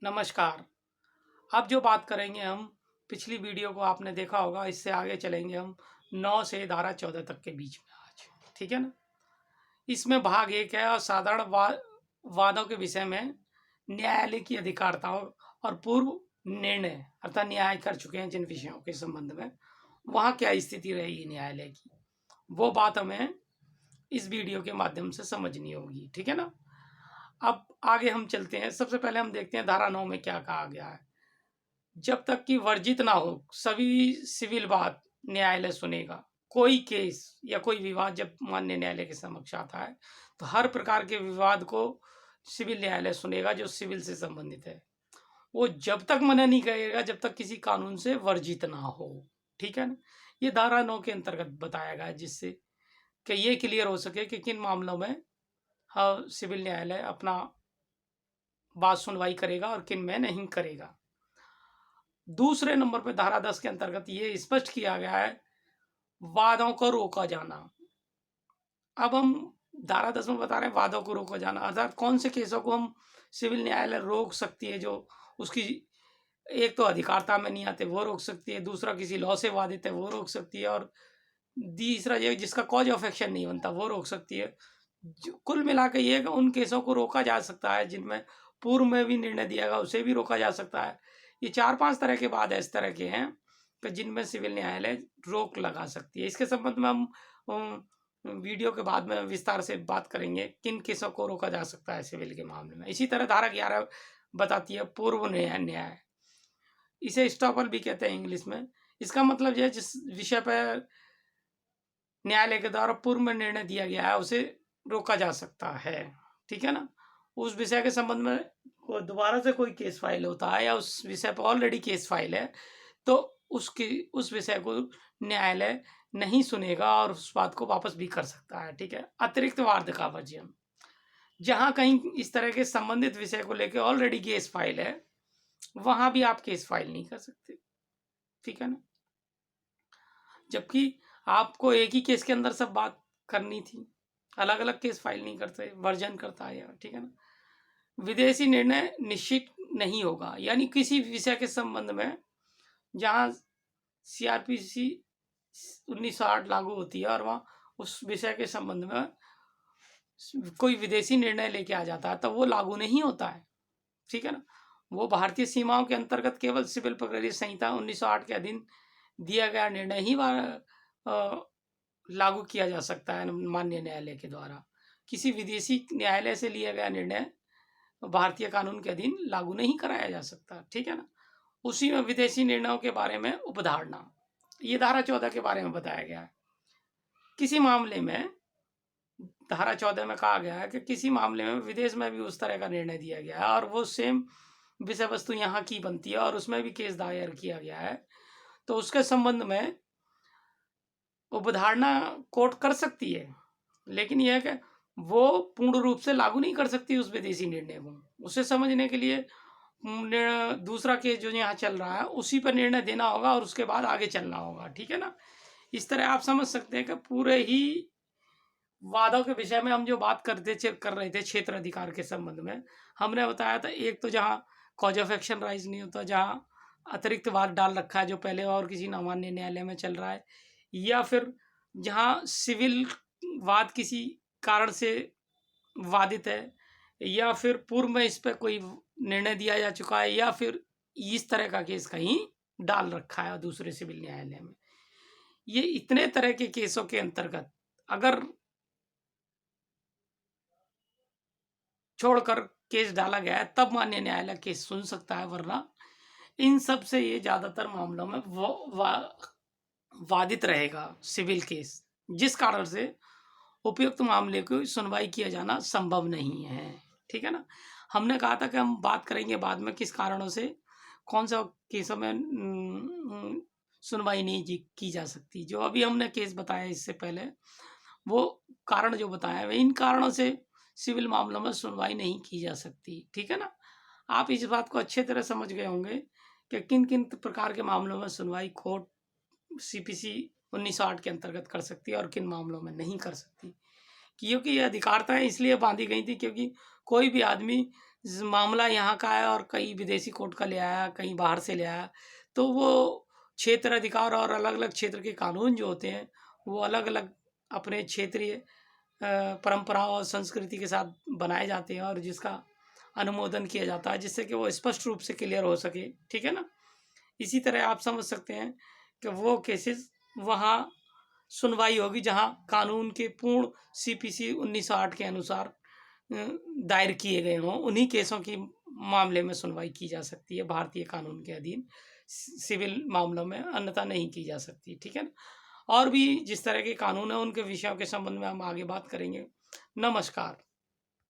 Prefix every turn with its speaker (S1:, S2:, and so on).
S1: नमस्कार। अब जो बात करेंगे हम, पिछली वीडियो को आपने देखा होगा, इससे आगे चलेंगे हम 9 से धारा 14 तक के बीच में आज, ठीक है ना? इसमें भाग एक है और साधारण वादों के विषय में न्यायालय की अधिकारिताओं और पूर्व निर्णय अर्थात न्याय कर चुके हैं जिन विषयों के संबंध में, वहाँ क्या स्थिति रहेगी न्यायालय की, वो बात हमें इस वीडियो के माध्यम से समझनी होगी, ठीक है ना? अब आगे हम चलते हैं। सबसे पहले हम देखते हैं धारा 9 में क्या कहा गया है। जब तक कि वर्जित ना हो सभी सिविल बात न्यायालय सुनेगा। कोई केस या कोई विवाद जब मान्य न्यायालय के समक्ष आता है तो हर प्रकार के विवाद को सिविल न्यायालय सुनेगा जो सिविल से संबंधित है। वो जब तक मना नहीं करेगा जब तक किसी कानून से वर्जित ना हो, ठीक है ना? ये धारा 9 के अंतर्गत बताया गया है, जिससे कि ये क्लियर हो सके कि किन मामलों में हाँ सिविल न्यायालय अपना बात सुनवाई करेगा और किन में नहीं करेगा। दूसरे नंबर पर धारा 10 के अंतर्गत ये स्पष्ट किया गया है वादों को रोका जाना। अब हम धारा 10 में बता रहे हैं वादों को रोका जाना अर्थात कौन से केसों को हम सिविल न्यायालय रोक सकती है, जो उसकी एक तो अधिकारिता में नहीं आते वो रोक सकती है, दूसरा किसी लॉ से वादित है वो रोक सकती है, और तीसरा ये जिसका कॉज ऑफ एक्शन नहीं बनता वो रोक सकती है। कुल मिला के ये उन केसों को रोका जा सकता है जिनमें पूर्व में भी निर्णय दिया गया उसे भी रोका जा सकता है। ये 4-5 तरह के बाद इस तरह के हैं कि जिनमें सिविल न्यायालय रोक लगा सकती है। इसके संबंध में हम वीडियो के बाद में विस्तार से बात करेंगे किन केसों को रोका जा सकता है सिविल के मामले में। इसी तरह धारा 11 बताती है पूर्व न्याय, इसे स्टॉपल भी कहते हैं इंग्लिश में। इसका मतलब यह जिस विषय पर न्यायालय के द्वारा पूर्व में निर्णय दिया गया है उसे रोका जा सकता है, ठीक है ना? उस विषय के संबंध में दोबारा से कोई केस फाइल होता है या उस विषय पर ऑलरेडी केस फाइल है तो उस विषय को न्यायालय नहीं सुनेगा और उस बात को वापस भी कर सकता है, ठीक है? अतिरिक्त वाद का वर्जन, जहां कहीं इस तरह के संबंधित विषय को लेकर ऑलरेडी केस फाइल है वहां भी आप केस फाइल नहीं कर सकते, ठीक है ना? जबकि आपको एक ही केस के अंदर सब बात करनी थी, अलग अलग केस फाइल नहीं करते, वर्जन करता है यार, ठीक है ना? विदेशी निर्णय निश्चित नहीं होगा, यानी किसी विषय के संबंध में जहां सीआरपीसी 1908 लागू होती है और वहां उस विषय के संबंध में कोई विदेशी निर्णय लेके आ जाता है तो वो लागू नहीं होता है, ठीक है ना? वो भारतीय सीमाओं के अंतर्गत केवल सिविल प्रक्रिया संहिता 1908 के अधीन दिया गया निर्णय ही लागू किया जा सकता है मान्य न्यायालय के द्वारा। किसी विदेशी न्यायालय से लिया गया निर्णय भारतीय कानून के अधीन लागू नहीं कराया जा सकता, ठीक है ना? उसी में विदेशी निर्णयों के बारे में उपधारणा, ये धारा 14 के बारे में बताया गया है। किसी मामले में धारा 14 में कहा गया है कि किसी मामले में विदेश में भी उस तरह का निर्णय दिया गया है और वो सेम विषय वस्तु यहाँ की बनती है और उसमें भी केस दायर किया गया है तो उसके संबंध में उपधारणा कोर्ट कर सकती है, लेकिन यह है कि वो पूर्ण रूप से लागू नहीं कर सकती उस विदेशी निर्णय को। उसे समझने के लिए दूसरा केस जो यहाँ चल रहा है उसी पर निर्णय देना होगा और उसके बाद आगे चलना होगा, ठीक है ना? इस तरह आप समझ सकते हैं कि पूरे ही वादों के विषय में हम जो बात कर रहे थे क्षेत्र अधिकार के संबंध में, हमने बताया था एक तो जहाँ कॉज ऑफ एक्शन राइज नहीं होता, जहाँ अतिरिक्त वाद डाल रखा है जो पहले और किसी सामान्य न्यायालय में चल रहा है, या फिर जहाँ सिविल वाद किसी कारण से वादित है, या फिर पूर्व में इस पर कोई निर्णय दिया जा चुका है, या फिर इस तरह का केस कहीं डाल रखा है दूसरे सिविल न्यायालय में। ये इतने तरह के केसों के अंतर्गत अगर छोड़कर केस डाला गया है तब मान्य न्यायालय केस सुन सकता है, वरना इन सब से ये ज्यादातर मामलों में वादित रहेगा सिविल केस, जिस कारण से उपयुक्त मामले की सुनवाई किया जाना संभव नहीं है, ठीक है ना? हमने कहा था कि हम बात करेंगे बाद में किस कारणों से कौन सा केसों में सुनवाई नहीं की जा सकती। जो अभी हमने केस बताया इससे पहले वो कारण जो बताया वे इन कारणों से सिविल मामलों में सुनवाई नहीं की जा सकती, ठीक है ना? आप इस बात को अच्छे तरह समझ गए होंगे कि किन किन प्रकार के मामलों में सुनवाई कोर्ट सीपीसी 1908 के अंतर्गत कर सकती है और किन मामलों में नहीं कर सकती। क्योंकि ये अधिकारिताएं इसलिए बांधी गई थी क्योंकि कोई भी आदमी मामला यहाँ का है और कई विदेशी कोर्ट का ले आया, कहीं बाहर से ले आया, तो वो क्षेत्र अधिकार और अलग अलग क्षेत्र के कानून जो होते हैं वो अलग अलग अपने क्षेत्रीय परंपराओं और संस्कृति के साथ बनाए जाते हैं और जिसका अनुमोदन किया जाता है, जिससे कि वो स्पष्ट रूप से क्लियर हो सके। ठीक है ना। इसी तरह आप समझ सकते हैं कि वो केसेस वहाँ सुनवाई होगी जहाँ कानून के पूर्ण CPC 1908 के अनुसार दायर किए गए हों, उन्हीं केसों की मामले में सुनवाई की जा सकती है भारतीय कानून के अधीन, सिविल मामलों में अन्यथा नहीं की जा सकती। ठीक है ना। और भी जिस तरह के कानून है उनके विषयों के संबंध में हम आगे बात करेंगे। नमस्कार।